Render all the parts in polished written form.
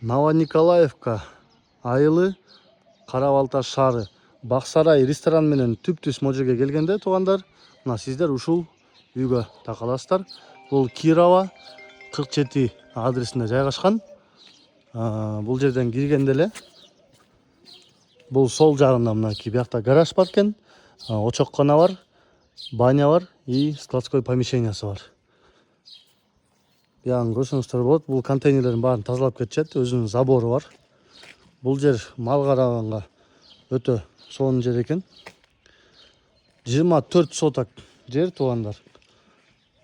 Новониколаевка айылы, Кара Балта шаары, Баксарай ресторан менен түп-түз могу жерге келгенде туугандар, мына сиздер ушул үйгө такаласыздар. Бул Кирова 47 адресинде жайгашкан. Бул жерден киргенде эле бул сол жагында мынакей биякта гараж бар экен, очоккона бар, баня бар и складской помещениясы бар. Бягын көрсөңүздөр болот. Бул контейнерлердин баарын тазалап кетишет, өзүнүн забору бар. Бул жер мал караганга өтө сонун жер экен. 24 соток жер туугандар.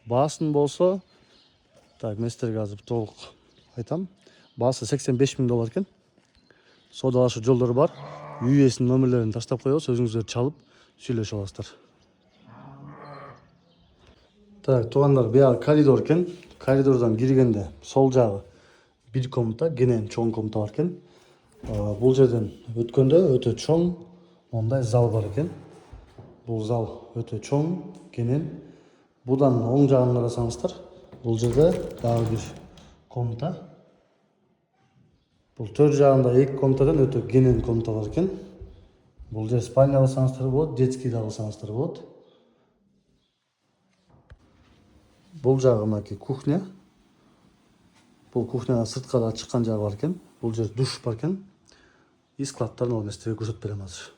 Баасын болсо, так, мен сиздерге азыр толук айтам. Баасы $85,000 экен. Соодалашуу жолдору бар. Үй ээсинин номерлерин таштап коебуз, өзүңүздөр чалып сүйлөшүп аласыздар. Так, туугандар, бияк коридор экен. Коридордон киргенде сол жагы бир комната, кенен чоң комната бар экен. Бул жерден өткөндө өтө чоң мондай зал бар экен. Бул зал өтө чоң, кенен. Будан оң жагын карасаңыздар, бул жерде дагы бир комната. Бул төр жагында эки комнатадан өтө кенен комната бар экен. Бул жер спальня алсаңыздар болот, детский да алсаңыздар болот. Бул жагы мынакей кухня. Бул кухнядан сырткара чыккан жагы бар экен. Бул жер душ бар экен. И складтарын ал сиздерге көрсөтүп берем азыр.